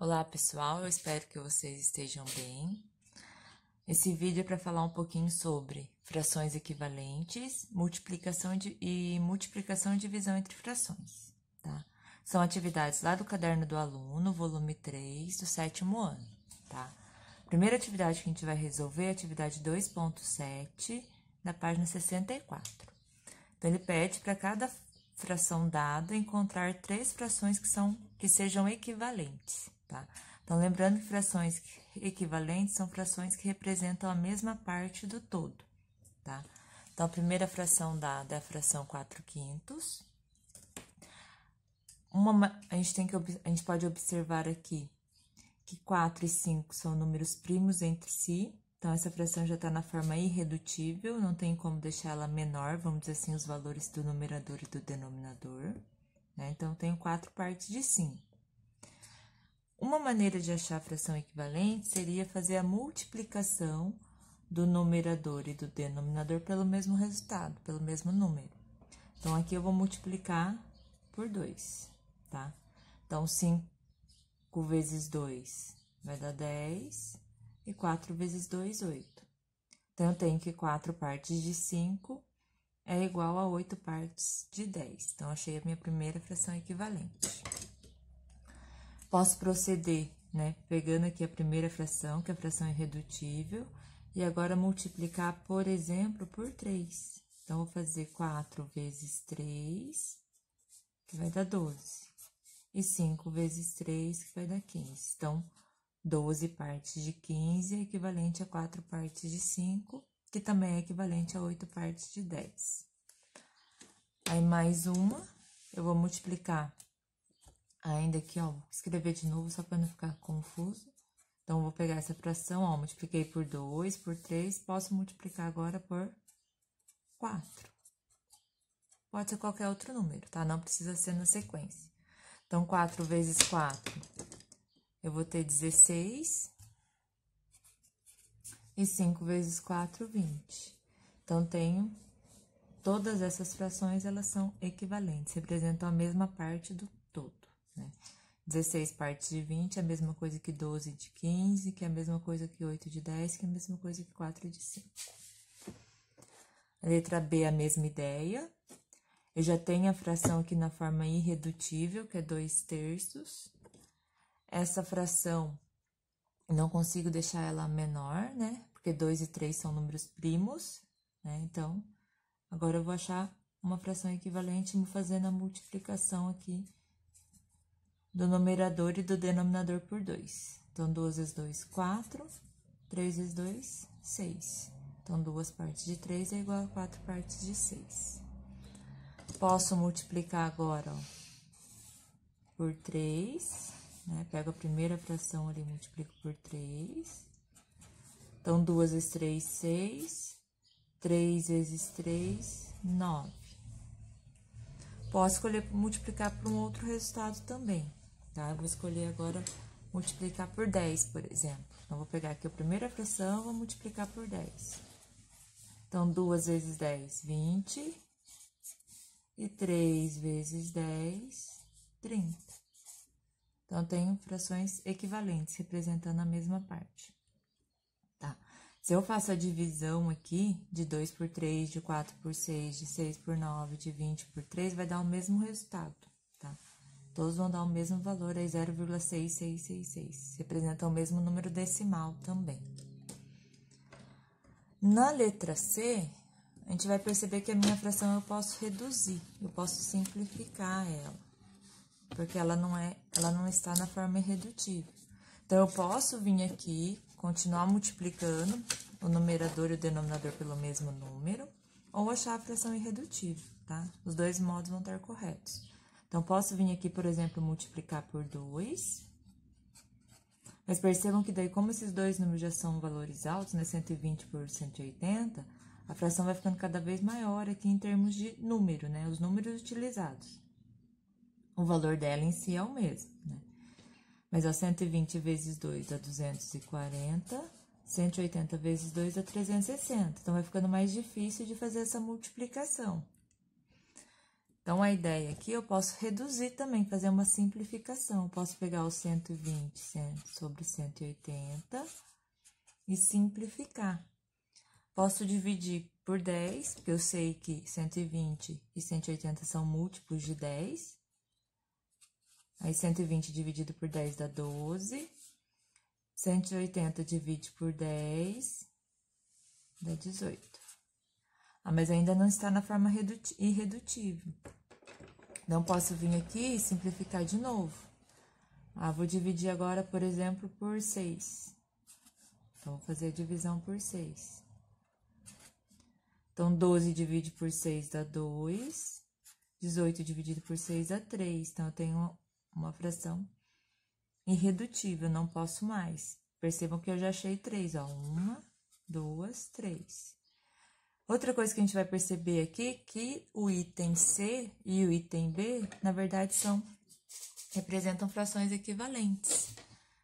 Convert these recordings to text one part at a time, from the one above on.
Olá pessoal, eu espero que vocês estejam bem. Esse vídeo é para falar um pouquinho sobre frações equivalentes, multiplicação e divisão entre frações, tá? São atividades lá do caderno do aluno, volume 3, do 7º ano, tá? Primeira atividade que a gente vai resolver é a atividade 2.7, da página 64. Então, ele pede para cada fração dada encontrar 3 frações que sejam equivalentes, tá? Então, lembrando que frações equivalentes são frações que representam a mesma parte do todo, tá? Então, a primeira fração dada é a fração 4/5. A gente pode observar aqui que 4 e 5 são números primos entre si. Então, essa fração já está na forma irredutível, não tem como deixar ela menor, vamos dizer assim, os valores do numerador e do denominador, né? Então, tenho 4 partes de 5. Uma maneira de achar a fração equivalente seria fazer a multiplicação do numerador e do denominador pelo mesmo resultado, pelo mesmo número. Então, aqui eu vou multiplicar por 2, tá? Então, 5 vezes 2 vai dar 10, e 4 vezes 2, 8. Então, eu tenho que 4 partes de 5 é igual a 8 partes de 10. Então, achei a minha primeira fração equivalente. Posso proceder, né, pegando aqui a primeira fração, que é a fração irredutível, e agora multiplicar, por exemplo, por 3. Então, vou fazer 4 vezes 3, que vai dar 12. E 5 vezes 3, que vai dar 15. Então, 12 partes de 15 é equivalente a 4 partes de 5, que também é equivalente a 8 partes de 10. Aí, mais uma, eu vou multiplicar ainda aqui, ó, vou escrever de novo só para não ficar confuso. Então, vou pegar essa fração, ó, multipliquei por 2, por 3, posso multiplicar agora por 4. Pode ser qualquer outro número, tá? Não precisa ser na sequência. Então, 4 vezes 4... eu vou ter 16, e 5 vezes 4, 20. Então, tenho todas essas frações, elas são equivalentes, representam a mesma parte do todo, né? 16 partes de 20 é a mesma coisa que 12 de 15, que é a mesma coisa que 8 de 10, que é a mesma coisa que 4 de 5. A letra B é a mesma ideia. Eu já tenho a fração aqui na forma irredutível, que é 2/3. Essa fração, não consigo deixar ela menor, né? Porque 2 e 3 são números primos, né? Então, agora eu vou achar uma fração equivalente fazendo a multiplicação aqui do numerador e do denominador por 2. Então, 2 vezes 2, 4. 3 vezes 2, 6. Então, 2 partes de 3 é igual a 4 partes de 6. Posso multiplicar agora, ó, por 3, né? Pego a primeira fração ali e multiplico por 3. Então, 2 vezes 3, 6. 3 vezes 3, 9. Posso escolher multiplicar por um outro resultado também, tá? Eu vou escolher agora multiplicar por 10, por exemplo. Então, vou pegar aqui a primeira fração e vou multiplicar por 10. Então, 2 vezes 10, 20. E 3 vezes 10, 30. Então, tenho frações equivalentes, representando a mesma parte, tá? Se eu faço a divisão aqui, de 2 por 3, de 4 por 6, de 6 por 9, de 20 por 3, vai dar o mesmo resultado, tá? Todos vão dar o mesmo valor, aí 0,6666. Representa o mesmo número decimal também. Na letra C, a gente vai perceber que a minha fração eu posso reduzir, eu posso simplificar ela, porque ela não está na forma irredutível. Então, eu posso vir aqui, continuar multiplicando o numerador e o denominador pelo mesmo número, ou achar a fração irredutível, tá? Os dois modos vão estar corretos. Então, posso vir aqui, por exemplo, multiplicar por 2. Mas percebam que daí, como esses dois números já são valores altos, né, 120 por 180, a fração vai ficando cada vez maior aqui em termos de número, né, os números utilizados. O valor dela em si é o mesmo, né? Mas, ó, 120 vezes 2 dá 240, 180 vezes 2 dá 360. Então, vai ficando mais difícil de fazer essa multiplicação. Então, a ideia aqui, eu posso reduzir também, fazer uma simplificação. Eu posso pegar o 120 sobre 180 e simplificar. Posso dividir por 10, porque eu sei que 120 e 180 são múltiplos de 10. Aí, 120 dividido por 10 dá 12. 180 divide por 10, dá 18. Ah, mas ainda não está na forma irredutível. Então, posso vir aqui e simplificar de novo. Ah, vou dividir agora, por exemplo, por 6. Então, vou fazer a divisão por 6. Então, 12 divide por 6 dá 2. 18 dividido por 6 dá 3. Então, eu tenho uma fração irredutível, não posso mais. Percebam que eu já achei 3, ó. 1, 2, 3. Outra coisa que a gente vai perceber aqui, que o item C e o item B, na verdade, representam frações equivalentes.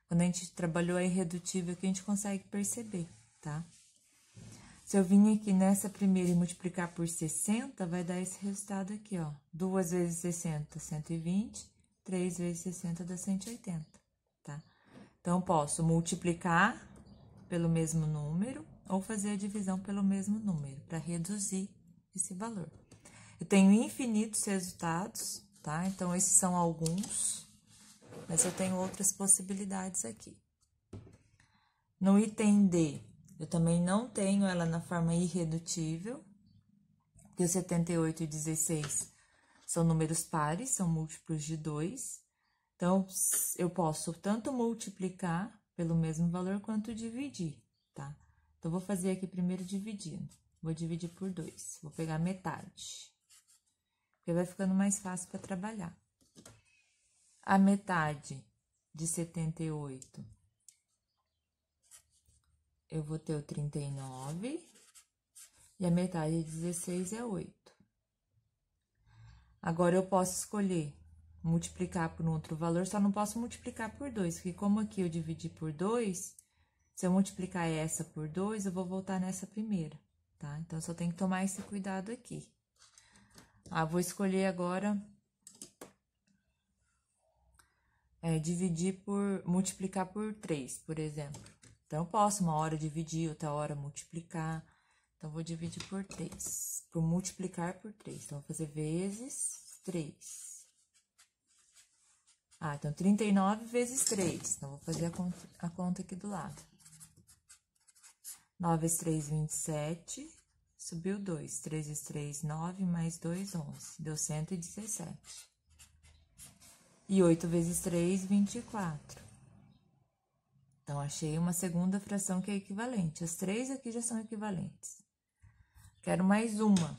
Quando a gente trabalhou a irredutível aqui, a gente consegue perceber, tá? Se eu vim aqui nessa primeira e multiplicar por 60, vai dar esse resultado aqui, ó. 2 vezes 60, 120. 3 vezes 60 dá 180, tá? Então, posso multiplicar pelo mesmo número ou fazer a divisão pelo mesmo número, para reduzir esse valor. Eu tenho infinitos resultados, tá? Então, esses são alguns, mas eu tenho outras possibilidades aqui. No item D, eu também não tenho ela na forma irredutível, porque o 78 e 16 são números pares, são múltiplos de 2. Então, eu posso tanto multiplicar pelo mesmo valor quanto dividir, tá? Então, vou fazer aqui primeiro dividindo. Vou dividir por 2. Vou pegar metade, porque vai ficando mais fácil para trabalhar. A metade de 78, eu vou ter o 39, e a metade de 16 é 8. Agora, eu posso escolher multiplicar por um outro valor, só não posso multiplicar por 2, porque como aqui eu dividi por 2, se eu multiplicar essa por 2, eu vou voltar nessa primeira, tá? Então, só tem que tomar esse cuidado aqui. Ah, vou escolher agora multiplicar por 3, por exemplo. Então, eu posso uma hora dividir, outra hora multiplicar. Então, vou dividir por 3, por multiplicar por 3. Então, vou fazer vezes 3. Ah, então, 39 vezes 3. Então, vou fazer a conta aqui do lado. 9 vezes 3, 27. Subiu 2. 3 vezes 3, 9. Mais 2, 11. Deu 117. E 8 vezes 3, 24. Então, achei uma segunda fração que é equivalente. As 3 aqui já são equivalentes. Quero mais uma.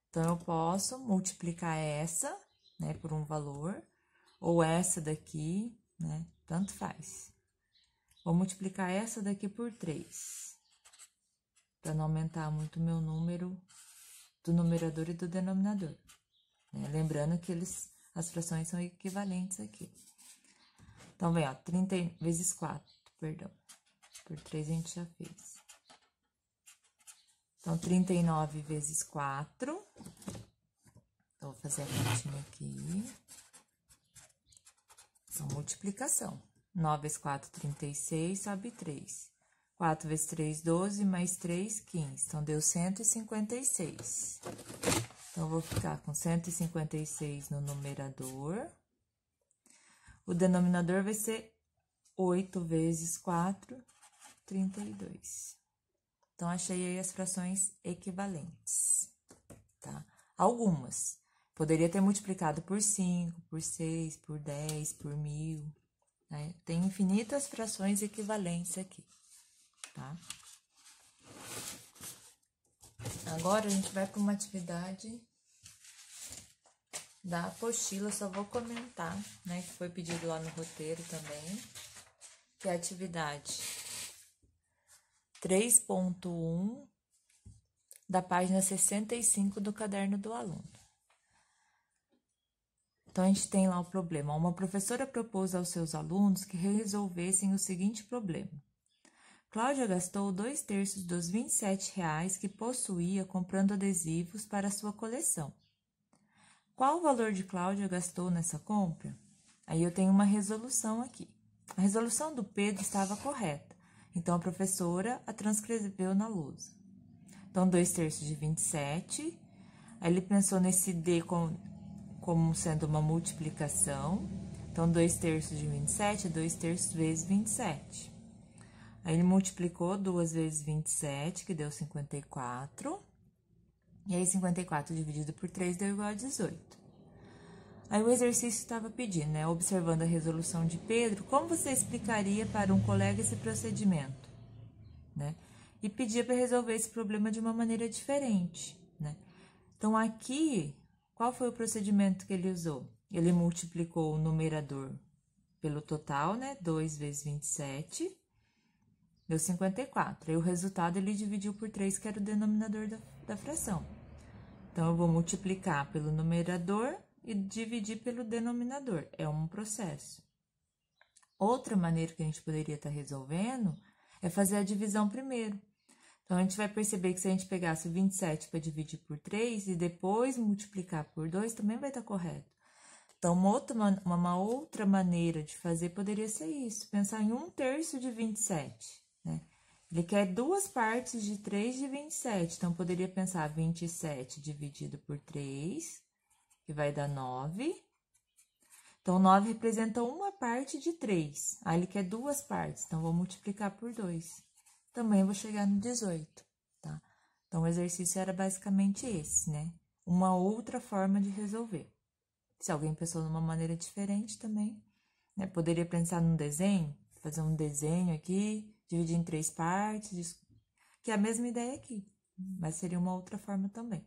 Então, eu posso multiplicar essa, né, por um valor, ou essa daqui, né, tanto faz. Vou multiplicar essa daqui por 3, para não aumentar muito o meu número do numerador e do denominador, né? Lembrando que as frações são equivalentes aqui. Então, vem, ó, 30 vezes 4, perdão, por 3 a gente já fez. Então, 39 vezes 4, então, vou fazer a continha aqui. São multiplicação. 9 vezes 4, 36, sobe 3. 4 vezes 3, 12, mais 3, 15. Então, deu 156. Então, vou ficar com 156 no numerador. O denominador vai ser 8 vezes 4, 32. Então, achei aí as frações equivalentes, tá? Algumas. Poderia ter multiplicado por 5, por 6, por 10, por 1000, né? Tem infinitas frações equivalentes aqui, tá? Agora, a gente vai para uma atividade da apostila, só vou comentar, né, que foi pedido lá no roteiro também, que é a atividade 3.1 da página 65 do caderno do aluno. Então, a gente tem lá o problema. Uma professora propôs aos seus alunos que resolvessem o seguinte problema. Cláudia gastou 2/3 dos R$ 27 que possuía comprando adesivos para sua coleção. Qual o valor de Cláudia gastou nessa compra? Aí eu tenho uma resolução aqui. A resolução do Pedro estava correta, então a professora a transcreveu na lousa. Então, 2/3 de 27. Aí ele pensou nesse D como sendo uma multiplicação. Então, 2/3 de 27 é 2/3 vezes 27. Aí ele multiplicou 2 vezes 27, que deu 54. E aí, 54 dividido por 3 deu igual a 18. Aí, o exercício estava pedindo, né? Observando a resolução de Pedro, como você explicaria para um colega esse procedimento, né? E pedia para resolver esse problema de uma maneira diferente, né? Então, aqui, qual foi o procedimento que ele usou? Ele multiplicou o numerador pelo total, né? 2 vezes 27, deu 54. Aí, o resultado, ele dividiu por 3, que era o denominador da fração. Então, eu vou multiplicar pelo numerador e dividir pelo denominador. É um processo. Outra maneira que a gente poderia estar resolvendo é fazer a divisão primeiro. Então, a gente vai perceber que se a gente pegasse o 27 para dividir por 3 e depois multiplicar por 2, também vai estar correto. Então, uma outra maneira de fazer poderia ser isso, pensar em 1/3 de 27, né? Ele quer 2 partes de 3 de 27, então, poderia pensar 27 dividido por 3, que vai dar 9. Então, 9 representa uma parte de 3. Aí, ele quer 2 partes, então, vou multiplicar por 2. Também vou chegar no 18, tá? Então, o exercício era basicamente esse, né? Uma outra forma de resolver. Se alguém pensou numa maneira diferente também, né? Poderia pensar num desenho, fazer um desenho aqui, dividir em 3 partes, que é a mesma ideia aqui, mas seria uma outra forma também.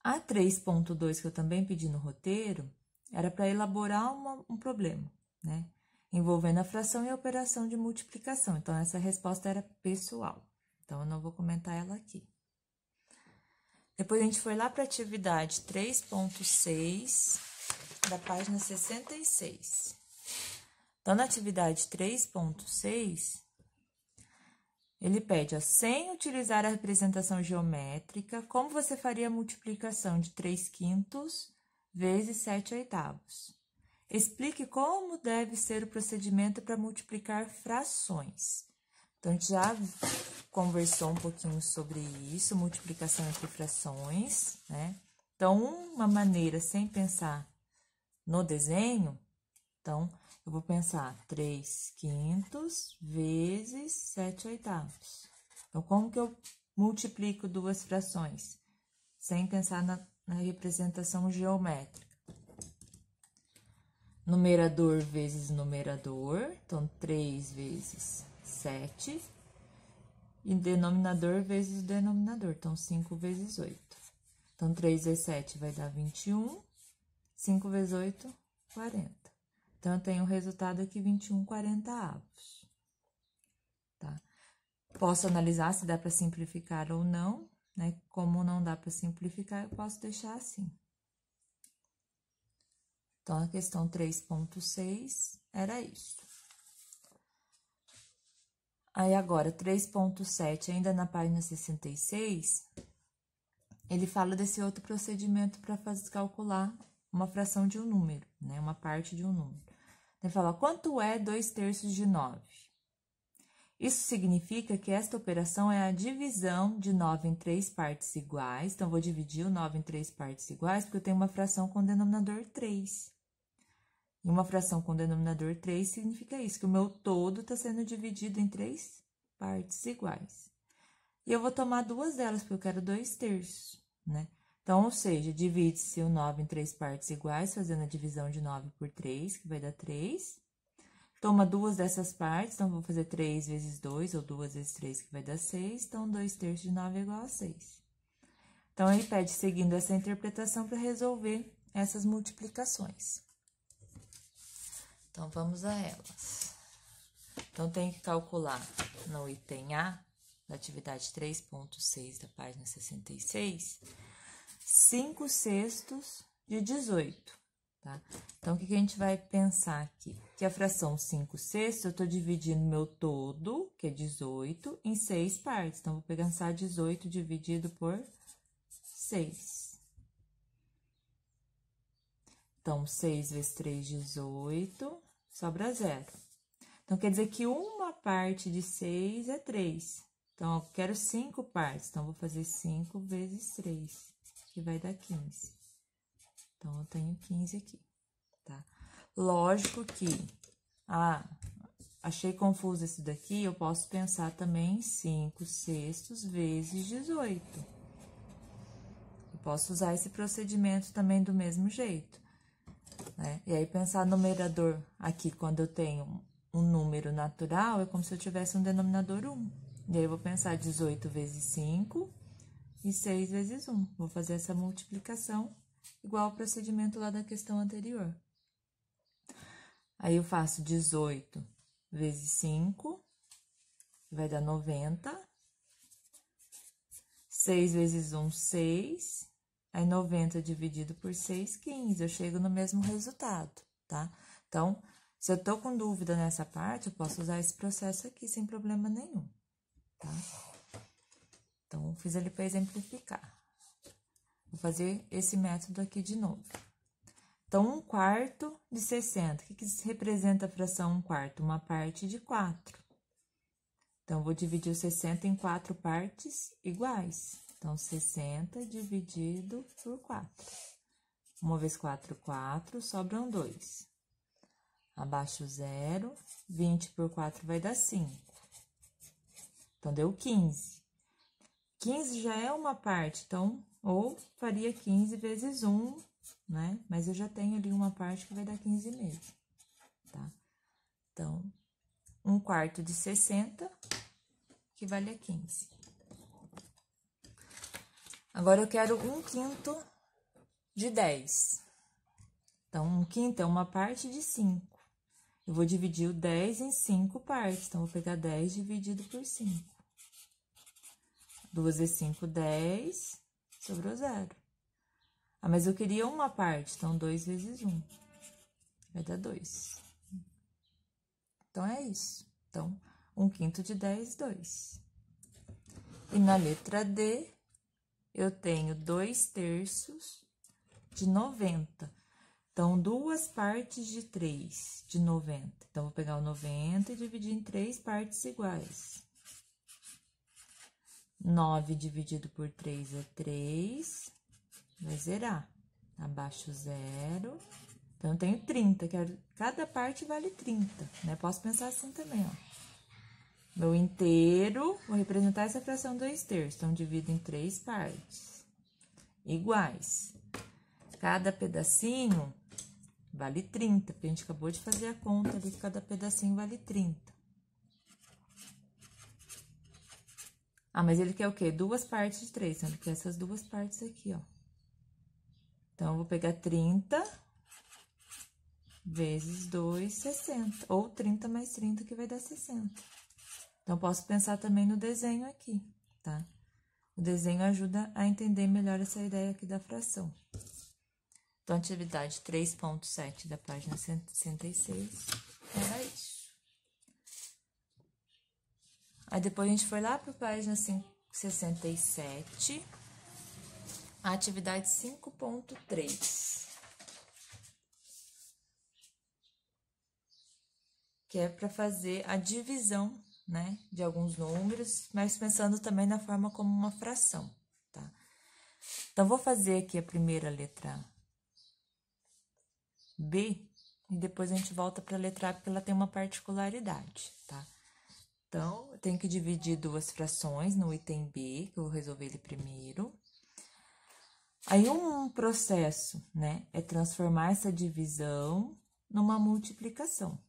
A 3.2, que eu também pedi no roteiro, era para elaborar um problema, né? Envolvendo a fração e a operação de multiplicação. Então, essa resposta era pessoal. Então, eu não vou comentar ela aqui. Depois, a gente foi lá para a atividade 3.6, da página 66. Então, na atividade 3.6, ele pede, ó, sem utilizar a representação geométrica, como você faria a multiplicação de 3/5 vezes 7/8? Explique como deve ser o procedimento para multiplicar frações. Então, a gente já conversou um pouquinho sobre isso, multiplicação entre frações, né? Então, uma maneira, sem pensar no desenho, então, eu vou pensar 3/5 vezes 7/8. Então, como que eu multiplico duas frações? Sem pensar na representação geométrica. Numerador vezes numerador, então 3 vezes 7, e denominador vezes denominador, então 5 vezes 8. Então, 3 vezes 7 vai dar 21, 5 vezes 8, 40. Então, eu tenho o resultado aqui, 21/40. Tá? Posso analisar se dá para simplificar ou não, né? Como não dá para simplificar, eu posso deixar assim. Então, a questão 3.6 era isso. Aí, agora, 3.7, ainda na página 66, ele fala desse outro procedimento para calcular uma fração de um número, né? Uma parte de um número. Ele fala, quanto é 2/3 de 9? Isso significa que esta operação é a divisão de 9 em 3 partes iguais. Então, vou dividir o 9 em 3 partes iguais, porque eu tenho uma fração com denominador 3. E uma fração com denominador 3 significa isso, que o meu todo está sendo dividido em 3 partes iguais. E eu vou tomar duas delas, porque eu quero 2/3, né? Então, ou seja, divide-se o 9 em 3 partes iguais, fazendo a divisão de 9 por 3, que vai dar 3. Toma duas dessas partes, então, vou fazer 3 vezes 2, ou 2 vezes 3, que vai dar 6. Então, 2/3 de 9 é igual a 6. Então, ele pede, seguindo essa interpretação, para resolver essas multiplicações. Então, vamos a elas. Então, tem que calcular no item A, da atividade 3.6 da página 66, 5/6 de 18, tá? Então, o que a gente vai pensar aqui? Que a fração 5/6, eu tô dividindo meu todo, que é 18, em 6 partes. Então, vou pensar 18 dividido por 6. Então, 6 vezes 3, 18, sobra 0. Então, quer dizer que uma parte de 6 é 3. Então, eu quero 5 partes. Então, vou fazer 5 vezes 3, que vai dar 15. Então, eu tenho 15 aqui, tá? Lógico que, achei confuso esse daqui, eu posso pensar também em 5 sextos vezes 18. Eu posso usar esse procedimento também do mesmo jeito, né? E aí, pensar numerador aqui, quando eu tenho um número natural, é como se eu tivesse um denominador 1. E aí, eu vou pensar 18 vezes 5 e 6 vezes 1. Vou fazer essa multiplicação igual ao procedimento lá da questão anterior. Aí, eu faço 18 vezes 5, vai dar 90. 6 vezes 1, 6. Aí, 90 dividido por 6, 15. Eu chego no mesmo resultado, tá? Então, se eu tô com dúvida nessa parte, eu posso usar esse processo aqui sem problema nenhum, tá? Então, fiz ali para exemplificar. Vou fazer esse método aqui de novo. Então, 1/4 de 60. O que representa a fração 1/4? Uma parte de 4. Então, vou dividir o 60 em 4 partes iguais. Então, 60 dividido por 4. 1 vezes 4, 4, sobram 2. Abaixo 0, 20 por 4 vai dar 5. Então, deu 15. 15 já é uma parte, então, ou faria 15 vezes 1, né? Mas eu já tenho ali uma parte que vai dar 15 mesmo, tá? Então, 1/4 de 60, que vale a 15. Agora, eu quero 1/5 de 10. Então, 1/5 é uma parte de 5. Eu vou dividir o 10 em 5 partes. Então, vou pegar 10 dividido por 5. 2 vezes 5, 10. Sobrou 0. Mas eu queria uma parte. Então, 2 vezes 1. Vai dar 2. Então, é isso. Então, 1/5 de 10, 2. E na letra D, eu tenho 2/3 de 90. Então, 2 partes de 3 de 90. Então, vou pegar o 90 e dividir em 3 partes iguais. 9 dividido por 3 é 3. Vai zerar. Abaixo 0. Então, eu tenho 30. Cada parte vale 30, né? Posso pensar assim também, ó. Meu inteiro, vou representar essa fração 2/3. Então, divido em 3 partes iguais. Cada pedacinho vale 30, porque a gente acabou de fazer a conta ali que cada pedacinho vale 30. Mas ele quer o quê? 2 partes de 3, sendo que essas 2 partes aqui, ó. Então, eu vou pegar 30 vezes 2, 60. Ou 30 mais 30, que vai dar 60. Então, posso pensar também no desenho aqui, tá? O desenho ajuda a entender melhor essa ideia aqui da fração. Então, atividade 3.7 da página 166 era isso. Aí, depois a gente foi lá para a página 67, a atividade 5.3. Que é para fazer a divisão, né, de alguns números, mas pensando também na forma como uma fração, tá? Então, vou fazer aqui a primeira letra B, e depois a gente volta para a letra A, porque ela tem uma particularidade, tá? Então, eu tenho que dividir 2 frações no item B, que eu vou resolver ele primeiro. Aí, um processo, né, é transformar essa divisão numa multiplicação,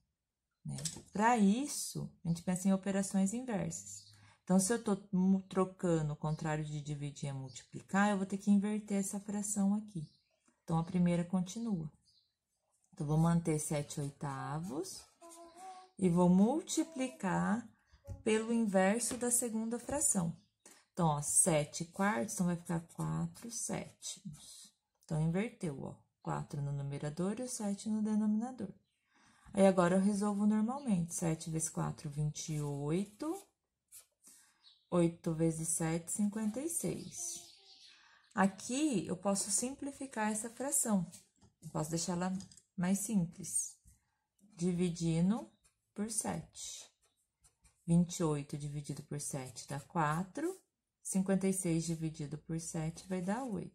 né? Para isso, a gente pensa em operações inversas. Então, se eu tô trocando o contrário de dividir é multiplicar, eu vou ter que inverter essa fração aqui. Então, a primeira continua. Então, vou manter 7/8 e vou multiplicar pelo inverso da segunda fração. Então, ó, 7/4, então vai ficar 4/7. Então, inverteu, ó, 4 no numerador e o 7 no denominador. Aí, agora eu resolvo normalmente. 7 vezes 4, 28. 8 vezes 7, 56. Aqui, eu posso simplificar essa fração. Eu posso deixar ela mais simples. Dividindo por 7. 28 dividido por 7 dá 4. 56 dividido por 7 vai dar 8.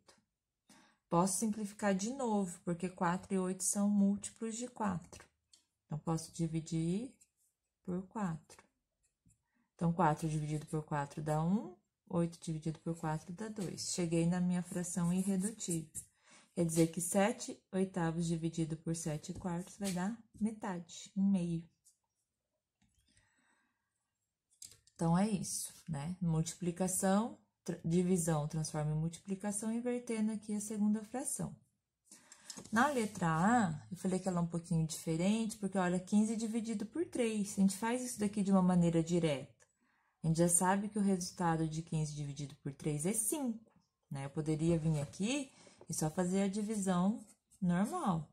Posso simplificar de novo, porque 4 e 8 são múltiplos de 4. Então, posso dividir por 4. Então, 4 dividido por 4 dá 1. 8 dividido por 4 dá 2. Cheguei na minha fração irredutível. Quer dizer que 7 oitavos dividido por 7 quartos vai dar metade, 1/2. Então, é isso, né? Multiplicação, divisão transforma em multiplicação, invertendo aqui a segunda fração. Na letra A, eu falei que ela é um pouquinho diferente, porque, olha, 15 dividido por 3. A gente faz isso daqui de uma maneira direta. A gente já sabe que o resultado de 15 dividido por 3 é 5, né? Eu poderia vir aqui e só fazer a divisão normal.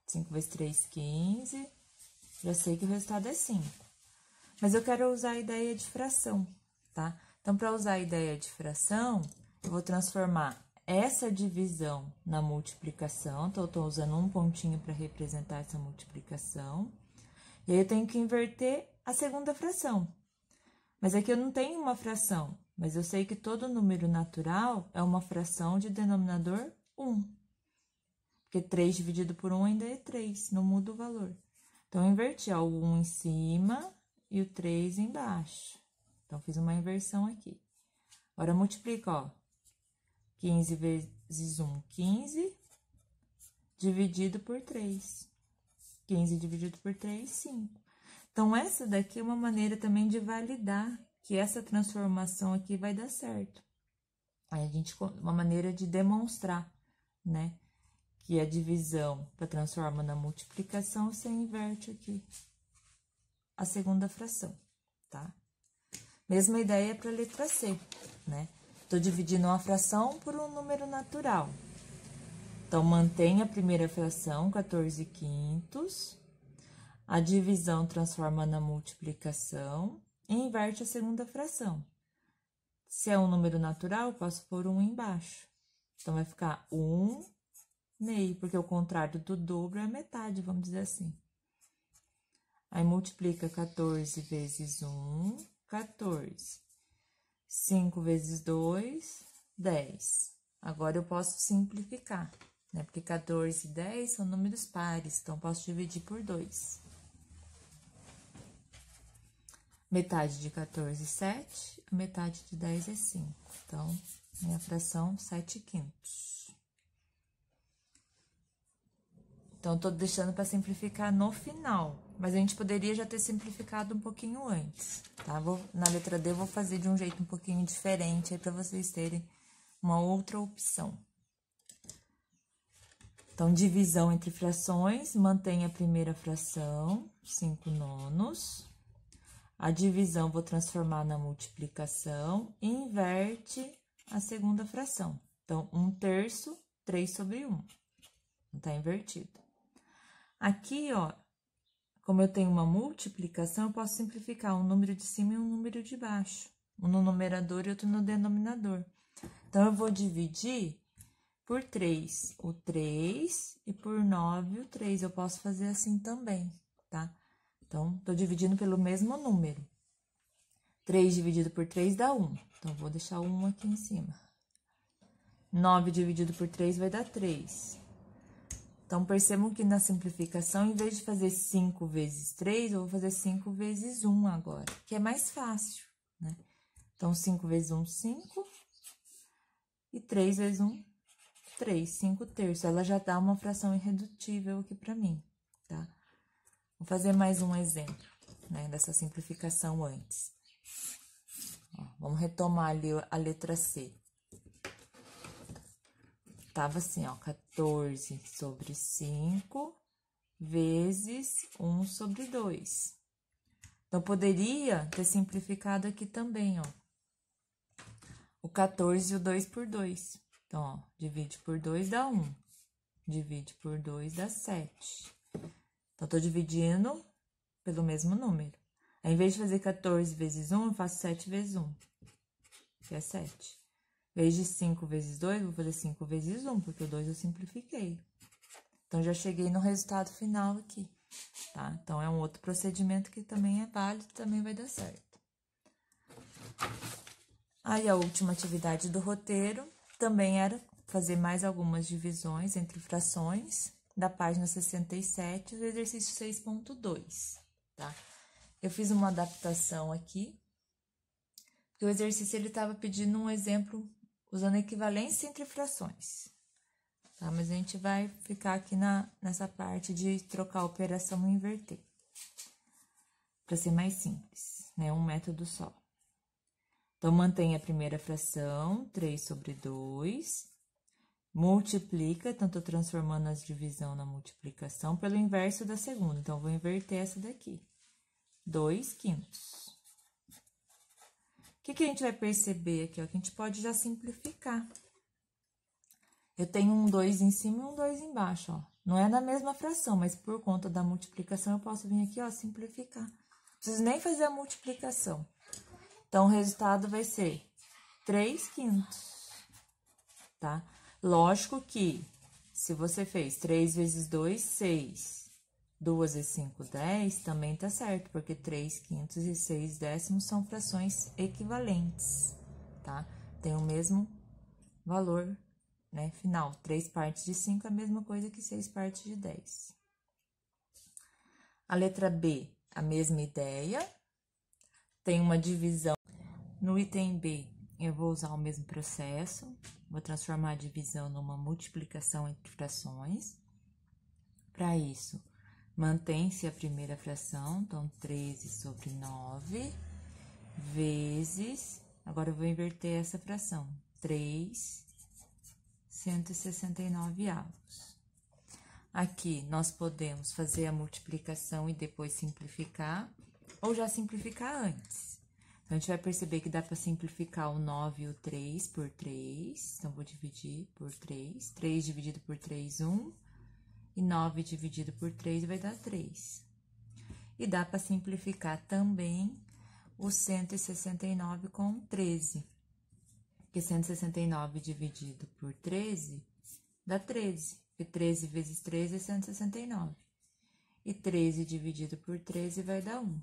5 vezes 3, 15. Já sei que o resultado é 5. Mas eu quero usar a ideia de fração, tá? Então, para usar a ideia de fração, eu vou transformar essa divisão na multiplicação. Então, eu tô usando um pontinho para representar essa multiplicação. E aí, eu tenho que inverter a segunda fração. Mas aqui eu não tenho uma fração, mas eu sei que todo número natural é uma fração de denominador 1. Porque 3 dividido por 1 ainda é 3, não muda o valor. Então, eu inverti, ó, o 1 em cima e o 3 embaixo. Então, fiz uma inversão aqui. Agora, multiplica, ó. 15 vezes 1, 15, dividido por 3. 15 dividido por 3, 5. Então, essa daqui é uma maneira também de validar que essa transformação aqui vai dar certo. Aí, uma maneira de demonstrar, né, que a divisão para transformar na multiplicação, você inverte aqui a segunda fração, tá? Mesma ideia para a letra C, né? Tô dividindo uma fração por um número natural. Então, mantém a primeira fração, 14 quintos. A divisão transforma na multiplicação e inverte a segunda fração. Se é um número natural, eu posso pôr 1 embaixo. Então, vai ficar 1/2, porque o contrário do dobro é a metade, vamos dizer assim. Aí, multiplica 14 vezes 1, 14. 5 vezes 2, 10. Agora, eu posso simplificar, né? Porque 14 e 10 são números pares, então, posso dividir por 2. Metade de 14 é 7, a metade de 10 é 5. Então, minha fração, 7 quintos. Então, tô deixando para simplificar no final, mas a gente poderia já ter simplificado um pouquinho antes, tá? Na letra D, eu vou fazer de um jeito um pouquinho diferente aí para vocês terem uma outra opção. Então, divisão entre frações, mantém a primeira fração, 5 nonos. A divisão vou transformar na multiplicação e inverte a segunda fração. Então, 1/3, 3 sobre 1. Tá invertido. Aqui, ó, como eu tenho uma multiplicação, eu posso simplificar um número de cima e um número de baixo. Um no numerador e outro no denominador. Então, eu vou dividir por 3 o 3 e por 9 o 3. Eu posso fazer assim também, tá? Então, tô dividindo pelo mesmo número. 3 dividido por 3 dá 1. Então, vou deixar o 1 aqui em cima. 9 dividido por 3 vai dar 3. Então, percebam que na simplificação, em vez de fazer 5 vezes 3, eu vou fazer 5 vezes 1 agora, que é mais fácil, né? Então, 5 vezes 1, 5. E 3 vezes 1, 3. 5/3. Ela já dá uma fração irredutível aqui para mim, tá? Vou fazer mais um exemplo, né, dessa simplificação antes. Ó, vamos retomar ali a letra C. Tava assim, ó, 14 sobre 5 vezes 1 sobre 2. Então, poderia ter simplificado aqui também, ó. O 14 e o 2 por 2. Então, ó, divide por 2 dá 1. Divide por 2 dá 7. Então, tô dividindo pelo mesmo número. Aí, em vez de fazer 14 vezes 1, eu faço 7 vezes 1, que é 7. Em vez de 5 vezes 2, vou fazer 5 vezes 1, porque o 2 eu simplifiquei. Então, já cheguei no resultado final aqui, tá? Então, é um outro procedimento que também é válido, também vai dar certo. Aí, a última atividade do roteiro também era fazer mais algumas divisões entre frações, da página 67, do exercício 6.2, tá? Eu fiz uma adaptação aqui, porque o exercício ele estava pedindo um exemplo usando equivalência entre frações, tá? Mas a gente vai ficar aqui nessa parte de trocar a operação e inverter, para ser mais simples, né? Um método só. Então, mantém a primeira fração, 3 sobre 2, multiplica, então, tô transformando as divisão na multiplicação pelo inverso da segunda, então, vou inverter essa daqui, 2 quintos. O que a gente vai perceber aqui, ó, que a gente pode já simplificar. Eu tenho um 2 em cima e um 2 embaixo, ó. Não é na mesma fração, mas por conta da multiplicação, eu posso vir aqui, ó, simplificar. Não preciso nem fazer a multiplicação. Então, o resultado vai ser 3 quintos, tá? Lógico que, se você fez 3 vezes 2, 6. 2 vezes 5, 10, também tá certo, porque 3 quintos e 6 décimos são frações equivalentes, tá? Tem o mesmo valor, né, final. 3 partes de 5 é a mesma coisa que 6 partes de 10. A letra B, a mesma ideia. Tem uma divisão. No item B, eu vou usar o mesmo processo. Vou transformar a divisão numa multiplicação entre frações. Para isso, mantém-se a primeira fração, então, 13 sobre 9, vezes... Agora, eu vou inverter essa fração. 3, 169 avos. Aqui, nós podemos fazer a multiplicação e depois simplificar, ou já simplificar antes. Então, a gente vai perceber que dá para simplificar o 9 e o 3 por 3. Então, vou dividir por 3. 3 dividido por 3, 1. E 9 dividido por 3 vai dar 3. E dá para simplificar também o 169 com 13. Porque 169 dividido por 13 dá 13. Porque 13 vezes 13 é 169. E 13 dividido por 13 vai dar 1.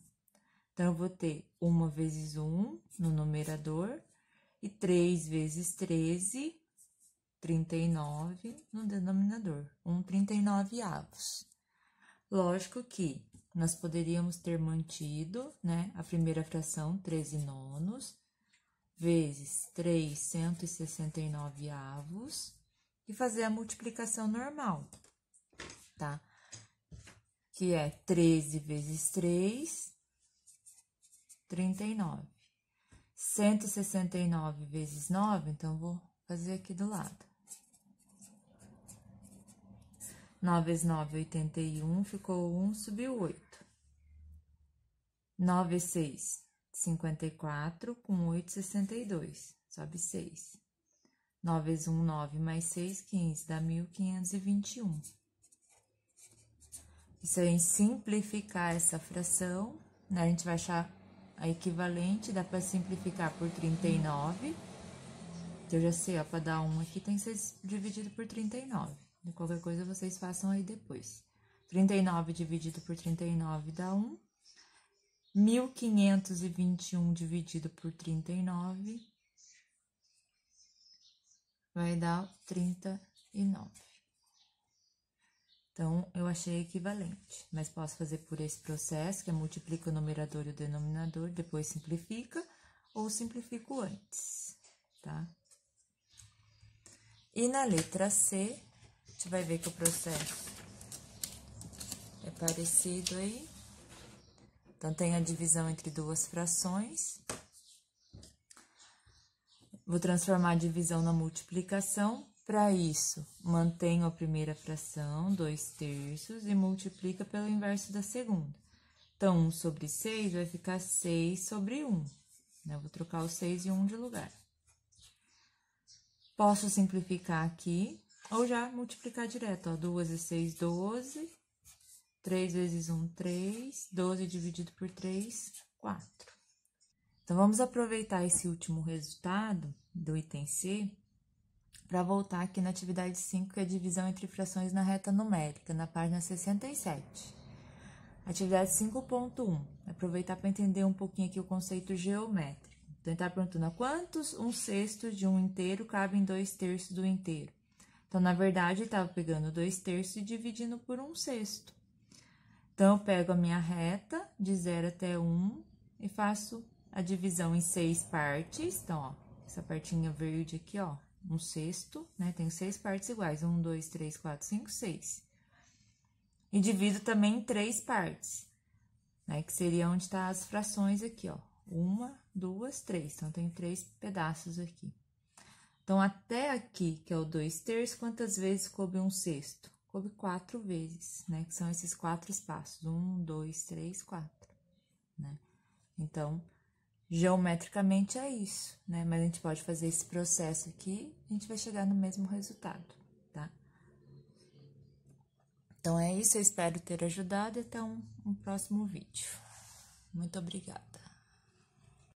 Então, eu vou ter 1 vezes 1 no numerador e 3 vezes 13... 39 no denominador, 39 avos. Lógico que nós poderíamos ter mantido, né, a primeira fração, 13 nonos, vezes 3, 169 avos, e fazer a multiplicação normal, tá? Que é 13 vezes 3, 39. 169 vezes 9, então, vou fazer aqui do lado. 9 vezes 9, 81, ficou 1, subiu 8. 9 vezes 6, 54, com 8, 62, sobe 6. 9 vezes 1, 9, mais 6, 15, dá 1.521. Isso aí, em simplificar essa fração, né, a gente vai achar a equivalente, dá para simplificar por 39. Eu já sei, ó, para dar 1 aqui tem que ser dividido por 39. E qualquer coisa vocês façam aí depois. 39 dividido por 39 dá 1. 1.521 dividido por 39 vai dar 39. Então, eu achei equivalente, mas posso fazer por esse processo, que é multiplica o numerador e o denominador, depois simplifica, ou simplifico antes, tá? E na letra C, a gente vai ver que o processo é parecido aí. Então, tem a divisão entre duas frações. Vou transformar a divisão na multiplicação. Para isso, mantenho a primeira fração, 2/3, e multiplica pelo inverso da segunda. Então, 1 sobre 6 vai ficar 6 sobre 1. Eu vou trocar o 6 e 1 de lugar. Posso simplificar aqui, ou já multiplicar direto, ó. 2 vezes 6, 12. 3 vezes 1, 3. 12 dividido por 3, 4. Então, vamos aproveitar esse último resultado do item C para voltar aqui na atividade 5, que é a divisão entre frações na reta numérica, na página 67. Atividade 5.1, aproveitar para entender um pouquinho aqui o conceito geométrico. Então, ele está perguntando, quantos 1/6 de um inteiro cabe em 2/3 do inteiro? Então, na verdade, ele estava pegando 2/3 e dividindo por 1/6. Então, eu pego a minha reta de 0 até 1 e faço a divisão em 6 partes. Então, ó, essa partinha verde aqui, ó, 1/6, né? Tenho 6 partes iguais, 1, 2, 3, 4, 5, 6. E divido também em 3 partes, né? Que seria onde tá as frações aqui, ó. 1, 2, 3. Então, tem 3 pedaços aqui. Então, até aqui, que é o 2/3, quantas vezes coube 1/6? Coube 4 vezes, né? Que são esses 4 espaços. 1, 2, 3, 4, né? Então, geometricamente é isso, né? Mas a gente pode fazer esse processo aqui, a gente vai chegar no mesmo resultado, tá? Então, é isso, eu espero ter ajudado e até um próximo vídeo. Muito obrigada.